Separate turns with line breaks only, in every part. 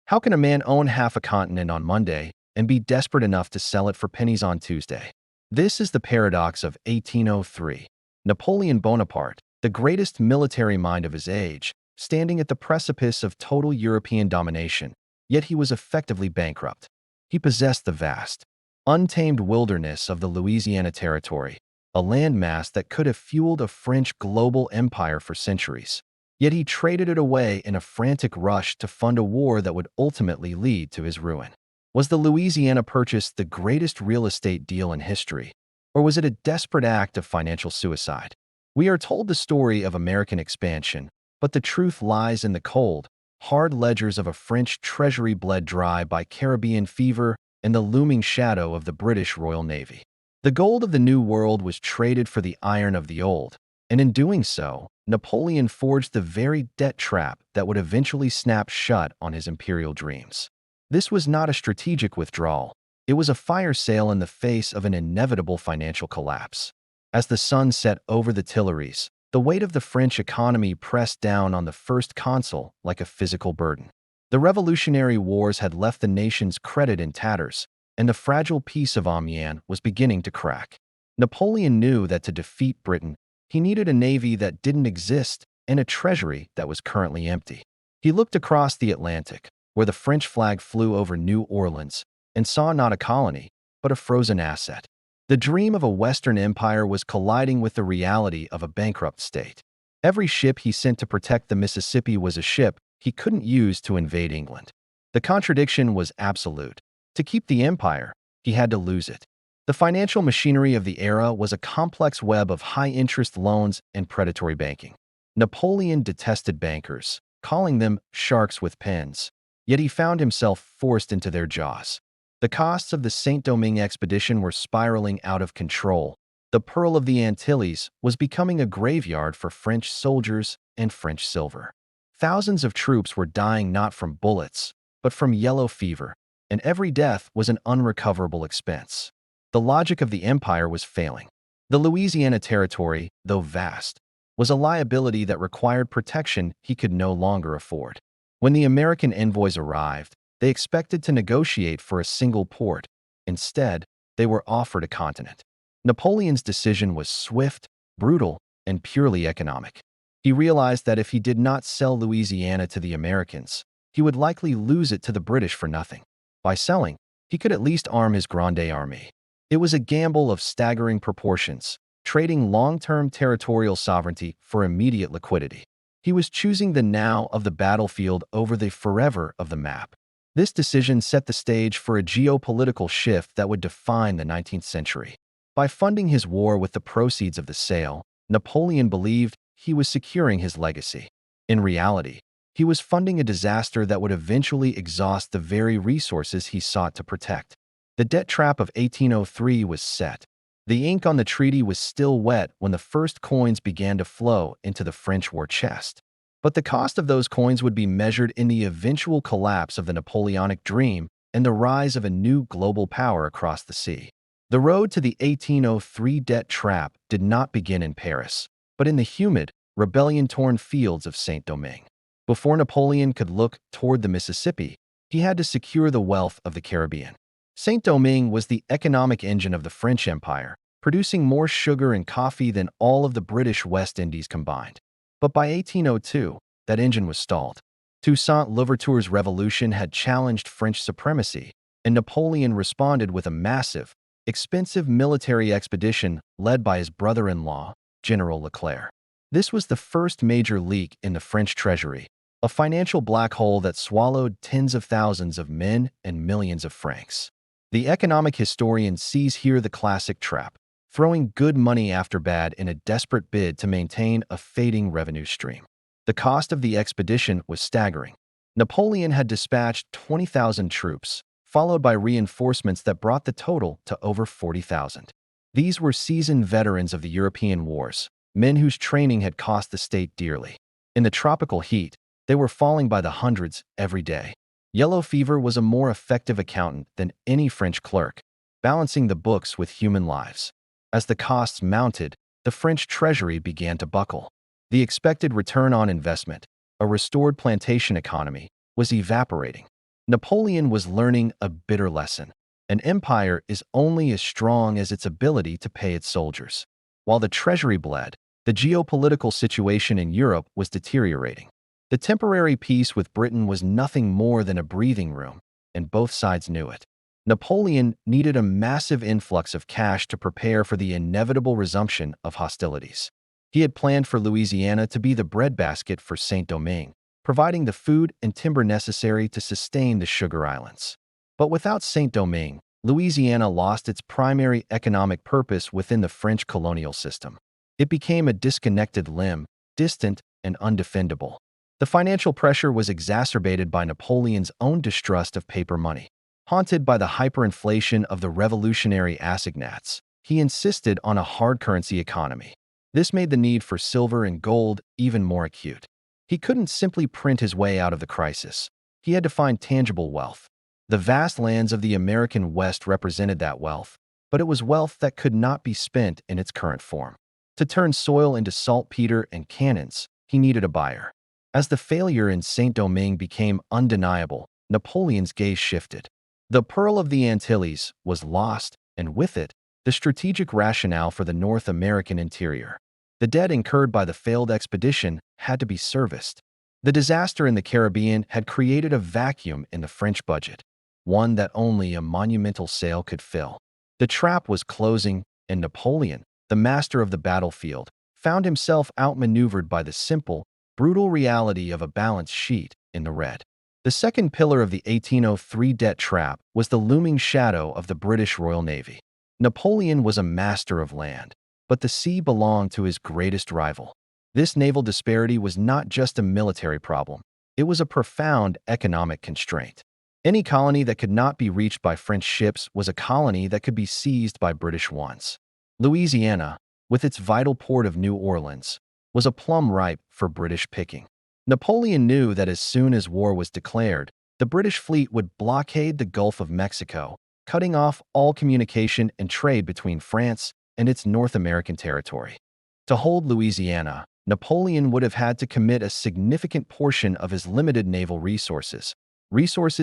How can a man own half a continent on Monday and be desperate enough to sell it for pennies on Tuesday? This is the paradox of 1803. Napoleon Bonaparte, the greatest military mind of his age, standing at the precipice of total European domination, yet he was effectively bankrupt. He possessed the vast, untamed wilderness of the Louisiana Territory, a landmass that could have fueled a French global empire for centuries. Yet he traded it away in a frantic rush to fund a war that would ultimately lead to his ruin. Was the Louisiana Purchase the greatest real estate deal in history, or was it a desperate act of financial suicide? We are told the story of American expansion, but the truth lies in the cold, hard ledgers of a French treasury bled dry by Caribbean fever and the looming shadow of the British Royal Navy. The gold of the New World was traded for the iron of the old, and in doing so, Napoleon forged the very debt trap that would eventually snap shut on his imperial dreams. This was not a strategic withdrawal. It was a fire sale in the face of an inevitable financial collapse. As the sun set over the Tuileries, the weight of the French economy pressed down on the First Consul like a physical burden. The Revolutionary Wars had left the nation's credit in tatters, and the fragile peace of Amiens was beginning to crack. Napoleon knew that to defeat Britain, he needed a navy that didn't exist and a treasury that was currently empty. He looked across the Atlantic, where the French flag flew over New Orleans, and saw not a colony, but a frozen asset. The dream of a Western empire was colliding with the reality of a bankrupt state. Every ship he sent to protect the Mississippi was a ship he couldn't use to invade England. The contradiction was absolute. To keep the empire, he had to lose it. The financial machinery of the era was a complex web of high-interest loans and predatory banking. Napoleon detested bankers, calling them sharks with pens, yet he found himself forced into their jaws. The costs of the Saint-Domingue expedition were spiraling out of control. The Pearl of the Antilles was becoming a graveyard for French soldiers and French silver. Thousands of troops were dying not from bullets, but from yellow fever, and every death was an unrecoverable expense. The logic of the empire was failing. The Louisiana Territory, though vast, was a liability that required protection he could no longer afford. When the American envoys arrived, they expected to negotiate for a single port. Instead, they were offered a continent. Napoleon's decision was swift, brutal, and purely economic. He realized that if he did not sell Louisiana to the Americans, he would likely lose it to the British for nothing. By selling, he could at least arm his Grande Armée. It was a gamble of staggering proportions, trading long-term territorial sovereignty for immediate liquidity. He was choosing the now of the battlefield over the forever of the map. This decision set the stage for a geopolitical shift that would define the 19th century. By funding his war with the proceeds of the sale, Napoleon believed he was securing his legacy. In reality, he was funding a disaster that would eventually exhaust the very resources he sought to protect. The debt trap of 1803 was set. The ink on the treaty was still wet when the first coins began to flow into the French war chest. But the cost of those coins would be measured in the eventual collapse of the Napoleonic dream and the rise of a new global power across the sea. The road to the 1803 debt trap did not begin in Paris, but in the humid, rebellion-torn fields of Saint-Domingue. Before Napoleon could look toward the Mississippi, he had to secure the wealth of the Caribbean. Saint-Domingue was the economic engine of the French Empire, producing more sugar and coffee than all of the British West Indies combined. But by 1802, that engine was stalled. Toussaint Louverture's revolution had challenged French supremacy, and Napoleon responded with a massive, expensive military expedition led by his brother-in-law, General Leclerc. This was the first major leak in the French treasury, a financial black hole that swallowed tens of thousands of men and millions of francs. The economic historian sees here the classic trap, throwing good money after bad in a desperate bid to maintain a fading revenue stream. The cost of the expedition was staggering. Napoleon had dispatched 20,000 troops, followed by reinforcements that brought the total to over 40,000. These were seasoned veterans of the European wars, men whose training had cost the state dearly. In the tropical heat, they were falling by the hundreds every day. Yellow fever was a more effective accountant than any French clerk, balancing the books with human lives. As the costs mounted, the French treasury began to buckle. The expected return on investment, a restored plantation economy, was evaporating. Napoleon was learning a bitter lesson. An empire is only as strong as its ability to pay its soldiers. While the treasury bled, the geopolitical situation in Europe was deteriorating. The temporary peace with Britain was nothing more than a breathing room, and both sides knew it. Napoleon needed a massive influx of cash to prepare for the inevitable resumption of hostilities. He had planned for Louisiana to be the breadbasket for Saint-Domingue, providing the food and timber necessary to sustain the Sugar Islands. But without Saint-Domingue, Louisiana lost its primary economic purpose within the French colonial system. It became a disconnected limb, distant and undefendable. The financial pressure was exacerbated by Napoleon's own distrust of paper money. Haunted by the hyperinflation of the revolutionary assignats, he insisted on a hard currency economy. This made the need for silver and gold even more acute. He couldn't simply print his way out of the crisis. He had to find tangible wealth. The vast lands of the American West represented that wealth, but it was wealth that could not be spent in its current form. To turn soil into saltpeter and cannons, he needed a buyer. As the failure in Saint-Domingue became undeniable, Napoleon's gaze shifted. The Pearl of the Antilles was lost, and with it, the strategic rationale for the North American interior. The debt incurred by the failed expedition had to be serviced. The disaster in the Caribbean had created a vacuum in the French budget, one that only a monumental sale could fill. The trap was closing, and Napoleon, the master of the battlefield, found himself outmaneuvered by the simple, brutal reality of a balance sheet in the red. The second pillar of the 1803 debt trap was the looming shadow of the British Royal Navy. Napoleon was a master of land, but the sea belonged to his greatest rival. This naval disparity was not just a military problem. It was a profound economic constraint. Any colony that could not be reached by French ships was a colony that could be seized by British ones. Louisiana, with its vital port of New Orleans, was a plum ripe for British picking. Napoleon knew that as soon as war was declared, the British fleet would blockade the Gulf of Mexico, cutting off all communication and trade between France and its North American territory. To hold Louisiana, Napoleon would have had to commit a significant portion of his limited naval resources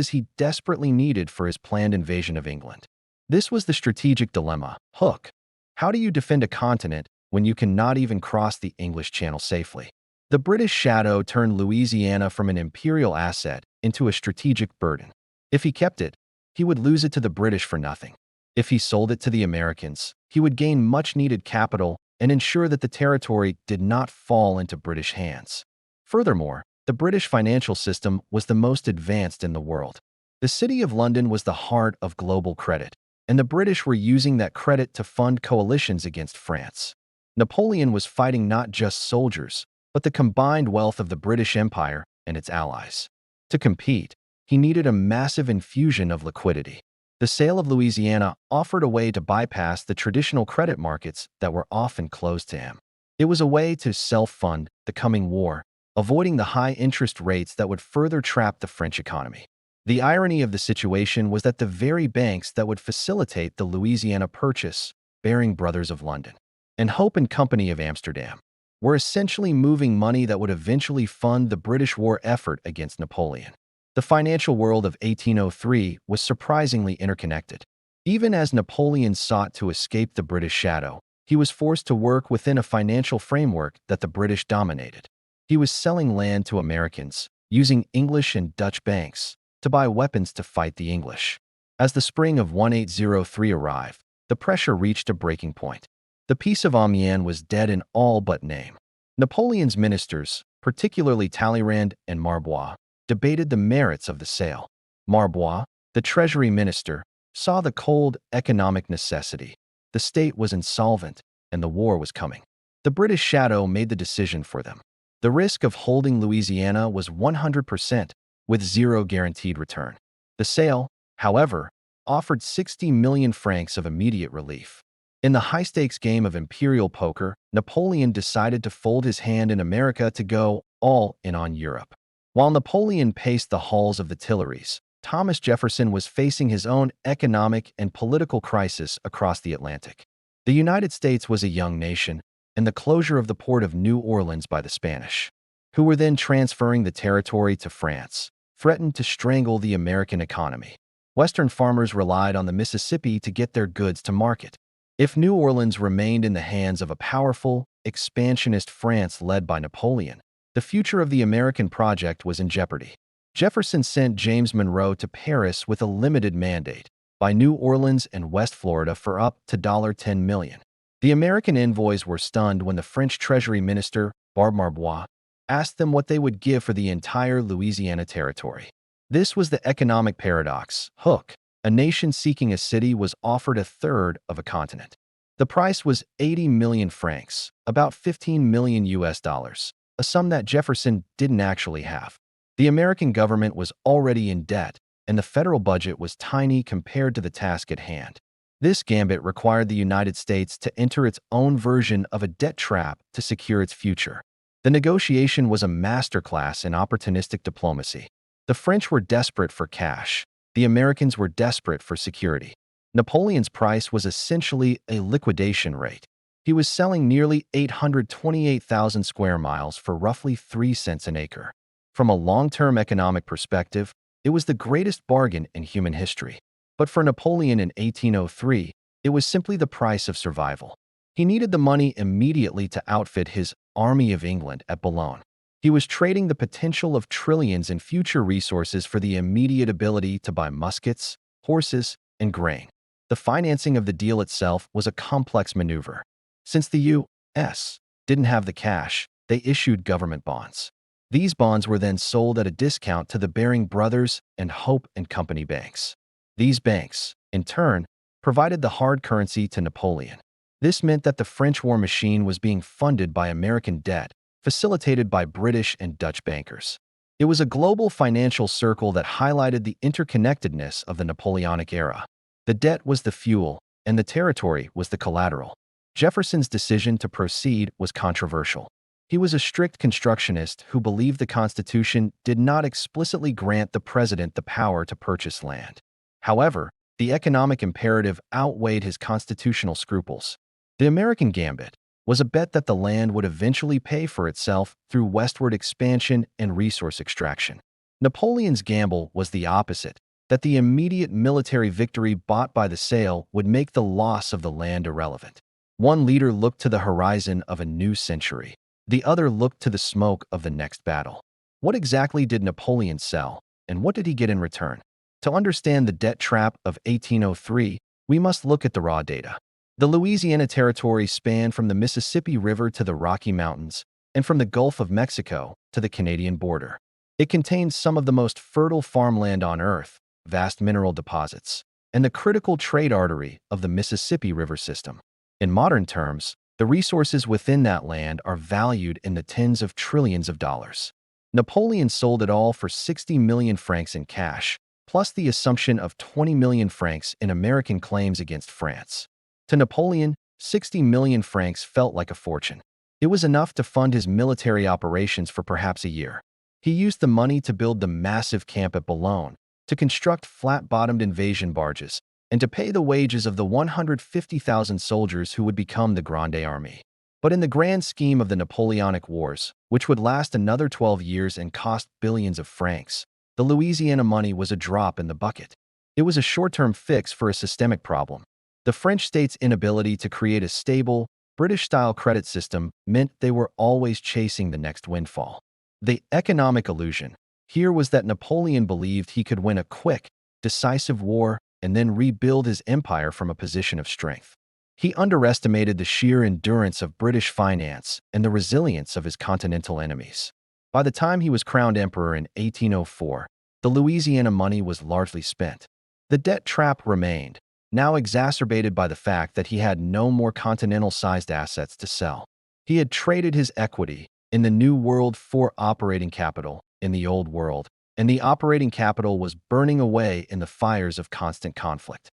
he desperately needed for his planned invasion of England. This was the strategic dilemma. Hook. How do you defend a continent when you cannot even cross the English Channel safely? The British shadow turned Louisiana from an imperial asset into a strategic burden. If he kept it, he would lose it to the British for nothing. If he sold it to the Americans, he would gain much-needed capital and ensure that the territory did not fall into British hands. Furthermore, the British financial system was the most advanced in the world. The City of London was the heart of global credit, and the British were using that credit to fund coalitions against France. Napoleon was fighting not just soldiers, but the combined wealth of the British Empire and its allies. To compete, he needed a massive infusion of liquidity. The sale of Louisiana offered a way to bypass the traditional credit markets that were often closed to him. It was a way to self-fund the coming war, avoiding the high interest rates that would further trap the French economy. The irony of the situation was that the very banks that would facilitate the Louisiana Purchase, Baring Brothers of London and Hope and Company of Amsterdam, were essentially moving money that would eventually fund the British war effort against Napoleon. The financial world of 1803 was surprisingly interconnected. Even as Napoleon sought to escape the British shadow, he was forced to work within a financial framework that the British dominated. He was selling land to Americans, using English and Dutch banks to buy weapons to fight the English. As the spring of 1803 arrived, the pressure reached a breaking point. The Peace of Amiens was dead in all but name. Napoleon's ministers, particularly Talleyrand and Marbois, debated the merits of the sale. Marbois, the treasury minister, saw the cold economic necessity. The state was insolvent, and the war was coming. The British shadow made the decision for them. The risk of holding Louisiana was 100%, with zero guaranteed return. The sale, however, offered 60 million francs of immediate relief. In the high-stakes game of imperial poker, Napoleon decided to fold his hand in America to go all in on Europe. While Napoleon paced the halls of the Tuileries, Thomas Jefferson was facing his own economic and political crisis across the Atlantic. The United States was a young nation, and the closure of the port of New Orleans by the Spanish, who were then transferring the territory to France, threatened to strangle the American economy. Western farmers relied on the Mississippi to get their goods to market. If New Orleans remained in the hands of a powerful, expansionist France led by Napoleon, the future of the American project was in jeopardy. Jefferson sent James Monroe to Paris with a limited mandate: buy New Orleans and West Florida for up to $10 million. The American envoys were stunned when the French Treasury Minister, Marbois, asked them what they would give for the entire Louisiana territory. This was the economic paradox. Hook, a nation seeking a city, was offered a third of a continent. The price was 80 million francs, about 15 million US dollars, a sum that Jefferson didn't actually have. The American government was already in debt, and the federal budget was tiny compared to the task at hand. This gambit required the United States to enter its own version of a debt trap to secure its future. The negotiation was a masterclass in opportunistic diplomacy. The French were desperate for cash. The Americans were desperate for security. Napoleon's price was essentially a liquidation rate. He was selling nearly 828,000 square miles for roughly 3 cents an acre. From a long-term economic perspective, it was the greatest bargain in human history. But for Napoleon in 1803, it was simply the price of survival. He needed the money immediately to outfit his Army of England at Boulogne. He was trading the potential of trillions in future resources for the immediate ability to buy muskets, horses, and grain. The financing of the deal itself was a complex maneuver. Since the U.S. didn't have the cash, they issued government bonds. These bonds were then sold at a discount to the Baring Brothers and Hope and Company banks. These banks, in turn, provided the hard currency to Napoleon. This meant that the French war machine was being funded by American debt, facilitated by British and Dutch bankers. It was a global financial circle that highlighted the interconnectedness of the Napoleonic era. The debt was the fuel, and the territory was the collateral. Jefferson's decision to proceed was controversial. He was a strict constructionist who believed the Constitution did not explicitly grant the president the power to purchase land. However, the economic imperative outweighed his constitutional scruples. The American gambit was a bet that the land would eventually pay for itself through westward expansion and resource extraction. Napoleon's gamble was the opposite, that the immediate military victory bought by the sale would make the loss of the land irrelevant. One leader looked to the horizon of a new century. The other looked to the smoke of the next battle. What exactly did Napoleon sell, and what did he get in return? To understand the debt trap of 1803, we must look at the raw data. The Louisiana Territory spanned from the Mississippi River to the Rocky Mountains, and from the Gulf of Mexico to the Canadian border. It contained some of the most fertile farmland on Earth, vast mineral deposits, and the critical trade artery of the Mississippi River system. In modern terms, the resources within that land are valued in the tens of trillions of dollars. Napoleon sold it all for 60 million francs in cash, plus the assumption of 20 million francs in American claims against France. To Napoleon, 60 million francs felt like a fortune. It was enough to fund his military operations for perhaps a year. He used the money to build the massive camp at Boulogne, to construct flat-bottomed invasion barges, and to pay the wages of the 150,000 soldiers who would become the Grande Armée. But in the grand scheme of the Napoleonic Wars, which would last another 12 years and cost billions of francs, the Louisiana money was a drop in the bucket. It was a short-term fix for a systemic problem. The French state's inability to create a stable, British-style credit system meant they were always chasing the next windfall. The economic illusion here was that Napoleon believed he could win a quick, decisive war and then rebuild his empire from a position of strength. He underestimated the sheer endurance of British finance and the resilience of his continental enemies. By the time he was crowned emperor in 1804, the Louisiana money was largely spent. The debt trap remained, now exacerbated by the fact that he had no more continental-sized assets to sell. He had traded his equity in the New World for operating capital in the Old World, and the operating capital was burning away in the fires of constant conflict.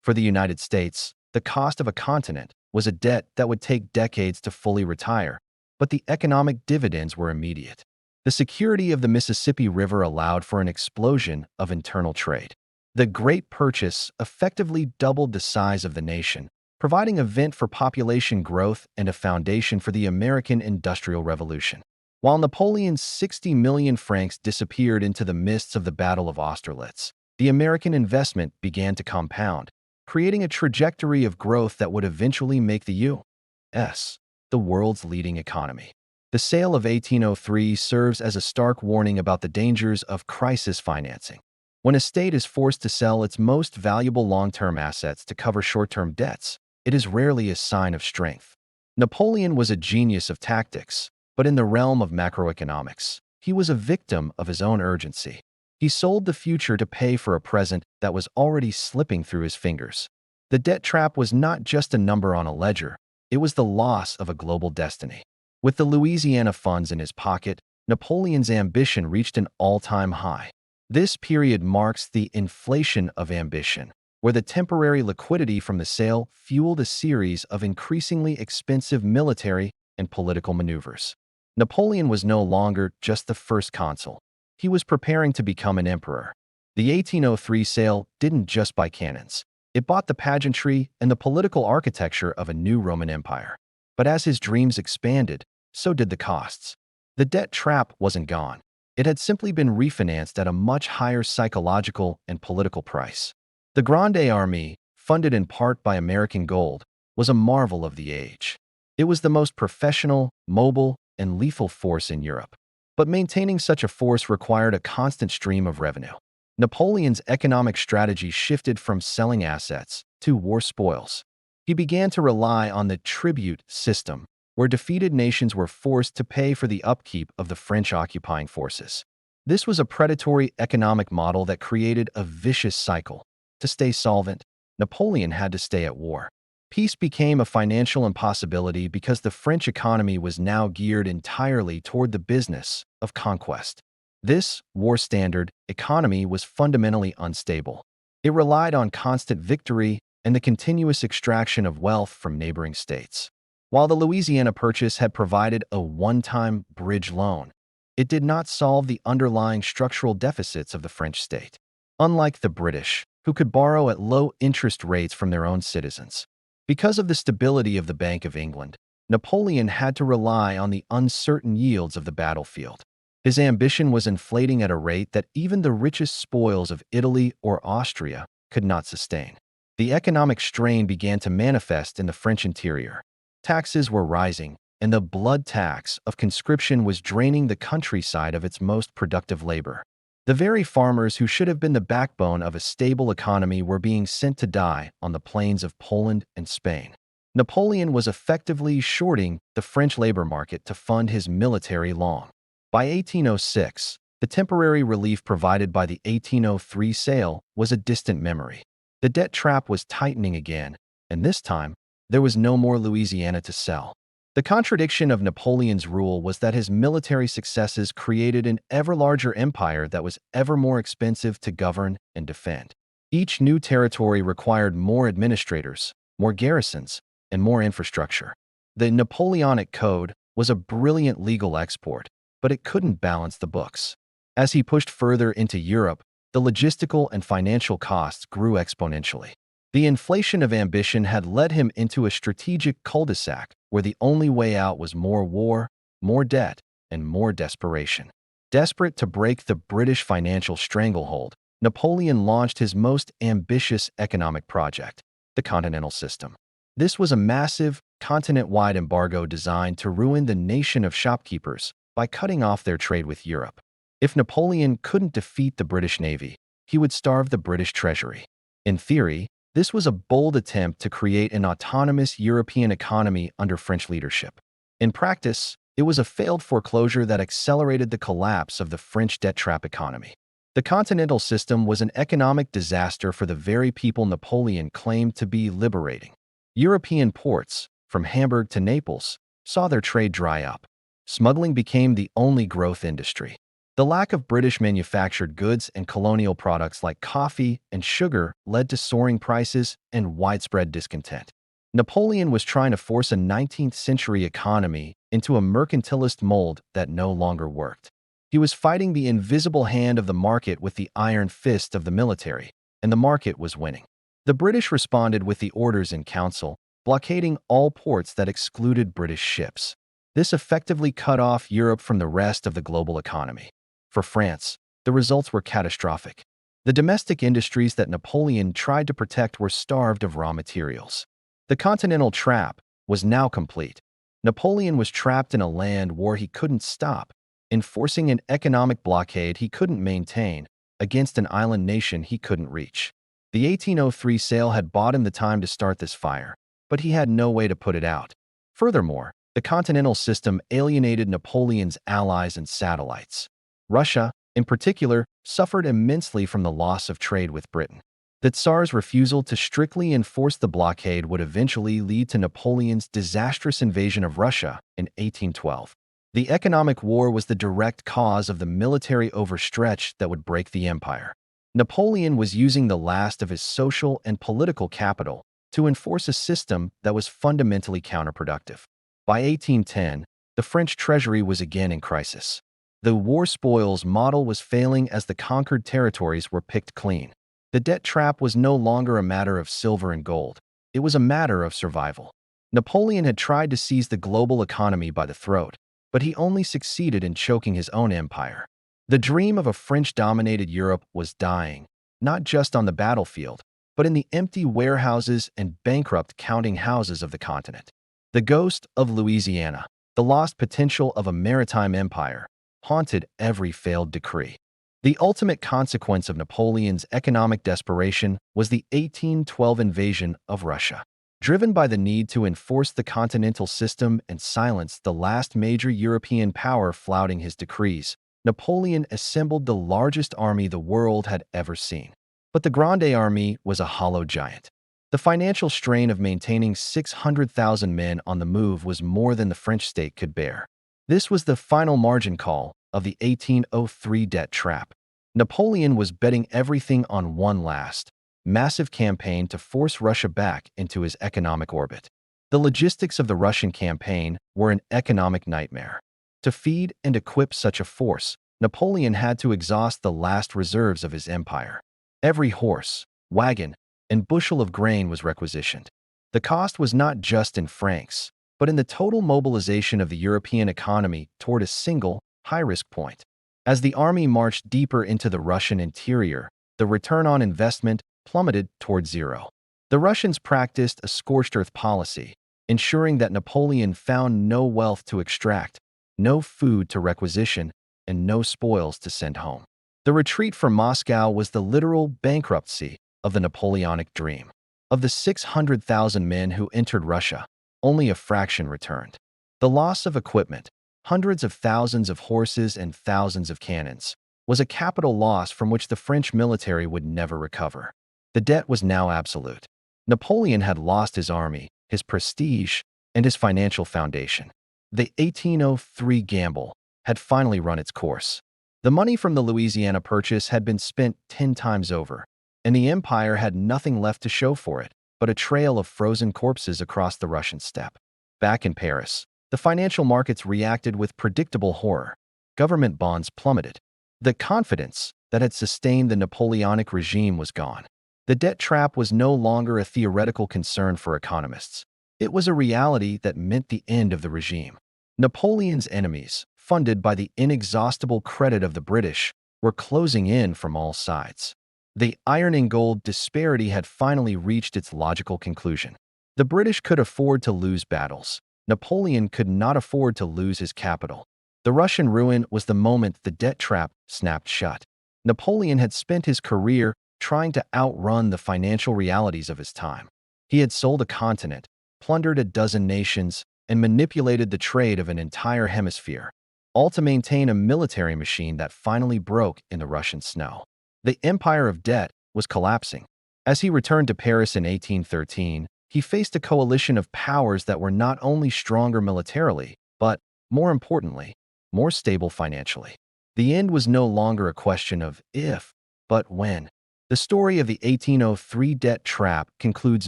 For the United States, the cost of a continent was a debt that would take decades to fully retire, but the economic dividends were immediate. The security of the Mississippi River allowed for an explosion of internal trade. The Great Purchase effectively doubled the size of the nation, providing a vent for population growth and a foundation for the American Industrial Revolution. While Napoleon's 60 million francs disappeared into the mists of the Battle of Austerlitz, the American investment began to compound, creating a trajectory of growth that would eventually make the U.S. the world's leading economy. The sale of 1803 serves as a stark warning about the dangers of crisis financing. When a state is forced to sell its most valuable long-term assets to cover short-term debts, it is rarely a sign of strength. Napoleon was a genius of tactics, but in the realm of macroeconomics, he was a victim of his own urgency. He sold the future to pay for a present that was already slipping through his fingers. The debt trap was not just a number on a ledger, it was the loss of a global destiny. With the Louisiana funds in his pocket, Napoleon's ambition reached an all-time high. This period marks the inflation of ambition, where the temporary liquidity from the sale fueled a series of increasingly expensive military and political maneuvers. Napoleon was no longer just the first consul. He was preparing to become an emperor. The 1803 sale didn't just buy cannons. It bought the pageantry and the political architecture of a new Roman Empire. But as his dreams expanded, so did the costs. The debt trap wasn't gone. It had simply been refinanced at a much higher psychological and political price. The Grande Armée, funded in part by American gold, was a marvel of the age. It was the most professional, mobile, and lethal force in Europe. But maintaining such a force required a constant stream of revenue. Napoleon's economic strategy shifted from selling assets to war spoils. He began to rely on the tribute system, where defeated nations were forced to pay for the upkeep of the French occupying forces. This was a predatory economic model that created a vicious cycle. To stay solvent, Napoleon had to stay at war. Peace became a financial impossibility because the French economy was now geared entirely toward the business of conquest. This war-standard economy was fundamentally unstable. It relied on constant victory and the continuous extraction of wealth from neighboring states. While the Louisiana Purchase had provided a one-time bridge loan, it did not solve the underlying structural deficits of the French state. Unlike the British, who could borrow at low interest rates from their own citizens. Because of the stability of the Bank of England, Napoleon had to rely on the uncertain yields of the battlefield. His ambition was inflating at a rate that even the richest spoils of Italy or Austria could not sustain. The economic strain began to manifest in the French interior. Taxes were rising, and the blood tax of conscription was draining the countryside of its most productive labor. The very farmers who should have been the backbone of a stable economy were being sent to die on the plains of Poland and Spain. Napoleon was effectively shorting the French labor market to fund his military long. By 1806, the temporary relief provided by the 1803 sale was a distant memory. The debt trap was tightening again, and this time, there was no more Louisiana to sell. The contradiction of Napoleon's rule was that his military successes created an ever larger empire that was ever more expensive to govern and defend. Each new territory required more administrators, more garrisons, and more infrastructure. The Napoleonic Code was a brilliant legal export, but it couldn't balance the books. As he pushed further into Europe, the logistical and financial costs grew exponentially. The inflation of ambition had led him into a strategic cul-de-sac where the only way out was more war, more debt, and more desperation. Desperate to break the British financial stranglehold, Napoleon launched his most ambitious economic project, the Continental System. This was a massive, continent-wide embargo designed to ruin the nation of shopkeepers by cutting off their trade with Europe. If Napoleon couldn't defeat the British Navy, he would starve the British treasury. In theory, this was a bold attempt to create an autonomous European economy under French leadership. In practice, it was a failed foreclosure that accelerated the collapse of the French debt trap economy. The Continental System was an economic disaster for the very people Napoleon claimed to be liberating. European ports, from Hamburg to Naples, saw their trade dry up. Smuggling became the only growth industry. The lack of British manufactured goods and colonial products like coffee and sugar led to soaring prices and widespread discontent. Napoleon was trying to force a 19th-century economy into a mercantilist mold that no longer worked. He was fighting the invisible hand of the market with the iron fist of the military, and the market was winning. The British responded with the Orders in Council, blockading all ports that excluded British ships. This effectively cut off Europe from the rest of the global economy. For France, the results were catastrophic. The domestic industries that Napoleon tried to protect were starved of raw materials. The continental trap was now complete. Napoleon was trapped in a land war he couldn't stop, enforcing an economic blockade he couldn't maintain against an island nation he couldn't reach. The 1803 sale had bought him the time to start this fire, but he had no way to put it out. Furthermore, the continental system alienated Napoleon's allies and satellites. Russia, in particular, suffered immensely from the loss of trade with Britain. The Tsar's refusal to strictly enforce the blockade would eventually lead to Napoleon's disastrous invasion of Russia in 1812. The economic war was the direct cause of the military overstretch that would break the empire. Napoleon was using the last of his social and political capital to enforce a system that was fundamentally counterproductive. By 1810, the French treasury was again in crisis. The war spoils model was failing as the conquered territories were picked clean. The debt trap was no longer a matter of silver and gold. It was a matter of survival. Napoleon had tried to seize the global economy by the throat, but he only succeeded in choking his own empire. The dream of a French-dominated Europe was dying, not just on the battlefield, but in the empty warehouses and bankrupt counting houses of the continent. The ghost of Louisiana, the lost potential of a maritime empire, haunted every failed decree. The ultimate consequence of Napoleon's economic desperation was the 1812 invasion of Russia. Driven by the need to enforce the continental system and silence the last major European power flouting his decrees, Napoleon assembled the largest army the world had ever seen. But the Grande Armée was a hollow giant. The financial strain of maintaining 600,000 men on the move was more than the French state could bear. This was the final margin call of the 1803 debt trap. Napoleon was betting everything on one last, massive campaign to force Russia back into his economic orbit. The logistics of the Russian campaign were an economic nightmare. To feed and equip such a force, Napoleon had to exhaust the last reserves of his empire. Every horse, wagon, and bushel of grain was requisitioned. The cost was not just in francs, but in the total mobilization of the European economy toward a single, high-risk point. As the army marched deeper into the Russian interior, the return on investment plummeted toward zero. The Russians practiced a scorched earth policy, ensuring that Napoleon found no wealth to extract, no food to requisition, and no spoils to send home. The retreat from Moscow was the literal bankruptcy of the Napoleonic dream. Of the 600,000 men who entered Russia, only a fraction returned. The loss of equipment, hundreds of thousands of horses and thousands of cannons, was a capital loss from which the French military would never recover. The debt was now absolute. Napoleon had lost his army, his prestige, and his financial foundation. The 1803 gamble had finally run its course. The money from the Louisiana Purchase had been spent 10 times over, and the empire had nothing left to show for it but a trail of frozen corpses across the Russian steppe. Back in Paris, the financial markets reacted with predictable horror. Government bonds plummeted. The confidence that had sustained the Napoleonic regime was gone. The debt trap was no longer a theoretical concern for economists. It was a reality that meant the end of the regime. Napoleon's enemies, funded by the inexhaustible credit of the British, were closing in from all sides. The iron and gold disparity had finally reached its logical conclusion. The British could afford to lose battles. Napoleon could not afford to lose his capital. The Russian ruin was the moment the debt trap snapped shut. Napoleon had spent his career trying to outrun the financial realities of his time. He had sold a continent, plundered a dozen nations, and manipulated the trade of an entire hemisphere, all to maintain a military machine that finally broke in the Russian snow. The empire of debt was collapsing. As he returned to Paris in 1813, he faced a coalition of powers that were not only stronger militarily, but, more importantly, more stable financially. The end was no longer a question of if, but when. The story of the 1803 debt trap concludes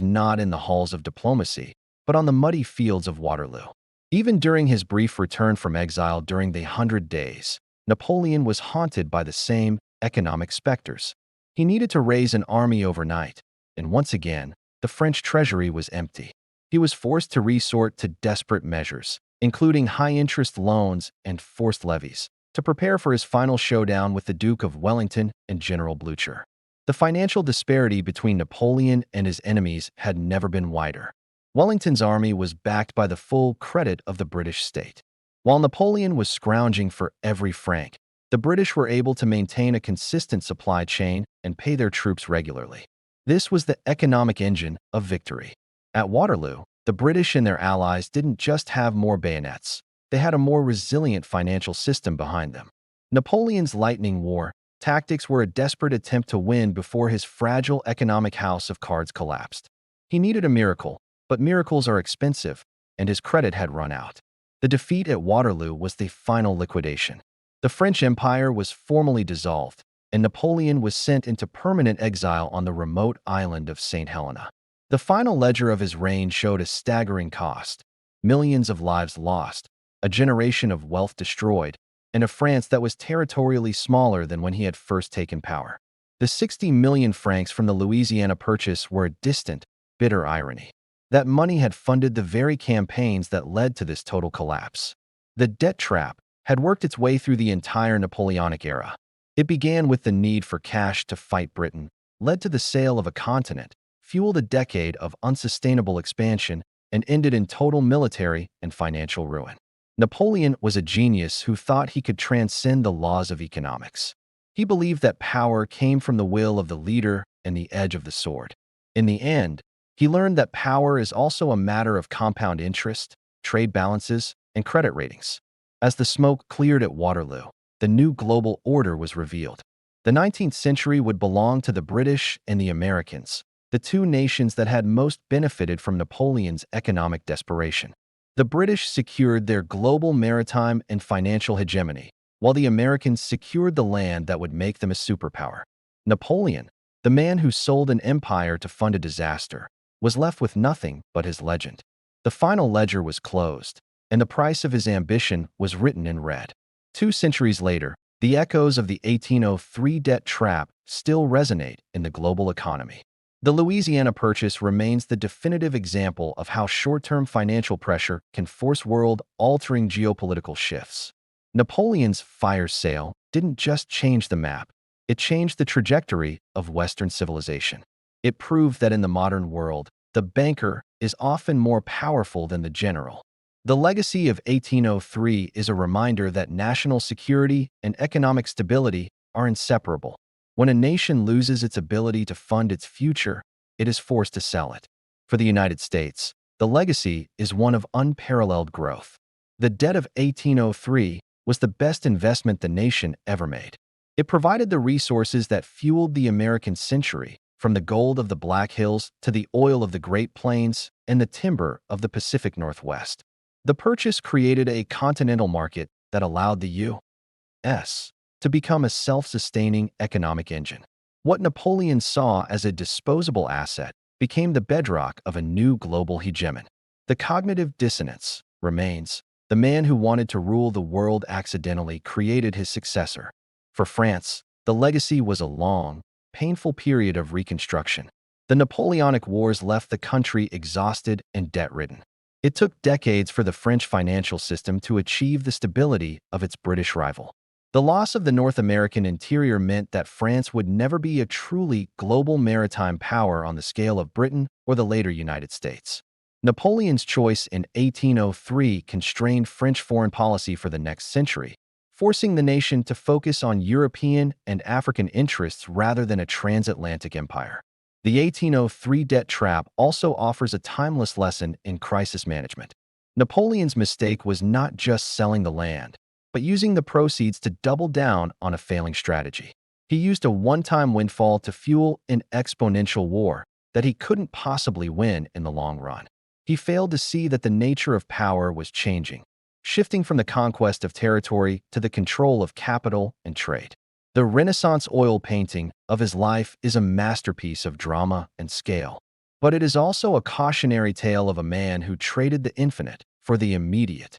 not in the halls of diplomacy, but on the muddy fields of Waterloo. Even during his brief return from exile during the 100 Days, Napoleon was haunted by the same economic specters. He needed to raise an army overnight, and once again, the French treasury was empty. He was forced to resort to desperate measures, including high-interest loans and forced levies, to prepare for his final showdown with the Duke of Wellington and General Blucher. The financial disparity between Napoleon and his enemies had never been wider. Wellington's army was backed by the full credit of the British state, while Napoleon was scrounging for every franc. The British were able to maintain a consistent supply chain and pay their troops regularly. This was the economic engine of victory. At Waterloo, the British and their allies didn't just have more bayonets. They had a more resilient financial system behind them. Napoleon's lightning war tactics were a desperate attempt to win before his fragile economic house of cards collapsed. He needed a miracle, but miracles are expensive, and his credit had run out. The defeat at Waterloo was the final liquidation. The French Empire was formally dissolved, and Napoleon was sent into permanent exile on the remote island of St. Helena. The final ledger of his reign showed a staggering cost: millions of lives lost, a generation of wealth destroyed, and a France that was territorially smaller than when he had first taken power. The 60 million francs from the Louisiana Purchase were a distant, bitter irony. That money had funded the very campaigns that led to this total collapse. The debt trap had worked its way through the entire Napoleonic era. It began with the need for cash to fight Britain, led to the sale of a continent, fueled a decade of unsustainable expansion, and ended in total military and financial ruin. Napoleon was a genius who thought he could transcend the laws of economics. He believed that power came from the will of the leader and the edge of the sword. In the end, he learned that power is also a matter of compound interest, trade balances, and credit ratings. As the smoke cleared at Waterloo, the new global order was revealed. The 19th century would belong to the British and the Americans, the two nations that had most benefited from Napoleon's economic desperation. The British secured their global maritime and financial hegemony, while the Americans secured the land that would make them a superpower. Napoleon, the man who sold an empire to fund a disaster, was left with nothing but his legend. The final ledger was closed, and the price of his ambition was written in red. 2 centuries later, the echoes of the 1803 debt trap still resonate in the global economy. The Louisiana Purchase remains the definitive example of how short-term financial pressure can force world-altering geopolitical shifts. Napoleon's fire sale didn't just change the map, it changed the trajectory of Western civilization. It proved that in the modern world, the banker is often more powerful than the general. The legacy of 1803 is a reminder that national security and economic stability are inseparable. When a nation loses its ability to fund its future, it is forced to sell it. For the United States, the legacy is one of unparalleled growth. The debt of 1803 was the best investment the nation ever made. It provided the resources that fueled the American century, from the gold of the Black Hills to the oil of the Great Plains and the timber of the Pacific Northwest. The purchase created a continental market that allowed the U.S. to become a self-sustaining economic engine. What Napoleon saw as a disposable asset became the bedrock of a new global hegemon. The cognitive dissonance remains. The man who wanted to rule the world accidentally created his successor. For France, the legacy was a long, painful period of reconstruction. The Napoleonic Wars left the country exhausted and debt-ridden. It took decades for the French financial system to achieve the stability of its British rival. The loss of the North American interior meant that France would never be a truly global maritime power on the scale of Britain or the later United States. Napoleon's choice in 1803 constrained French foreign policy for the next century, forcing the nation to focus on European and African interests rather than a transatlantic empire. The 1803 debt trap also offers a timeless lesson in crisis management. Napoleon's mistake was not just selling the land, but using the proceeds to double down on a failing strategy. He used a one-time windfall to fuel an exponential war that he couldn't possibly win in the long run. He failed to see that the nature of power was changing, shifting from the conquest of territory to the control of capital and trade. The Renaissance oil painting of his life is a masterpiece of drama and scale, but it is also a cautionary tale of a man who traded the infinite for the immediate.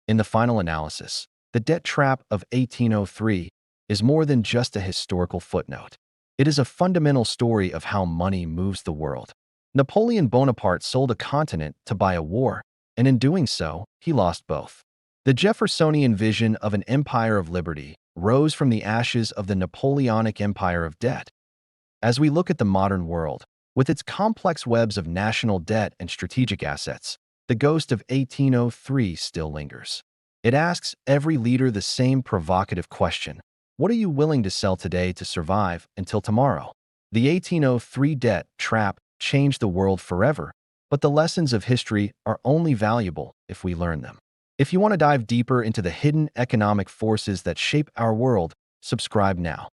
In the final analysis, the debt trap of 1803 is more than just a historical footnote. It is a fundamental story of how money moves the world. Napoleon Bonaparte sold a continent to buy a war, and in doing so, he lost both. The Jeffersonian vision of an empire of liberty rose from the ashes of the Napoleonic empire of debt. As we look at the modern world, with its complex webs of national debt and strategic assets, the ghost of 1803 still lingers. It asks every leader the same provocative question: what are you willing to sell today to survive until tomorrow? The 1803 debt trap changed the world forever, but the lessons of history are only valuable if we learn them. If you want to dive deeper into the hidden economic forces that shape our world, subscribe now.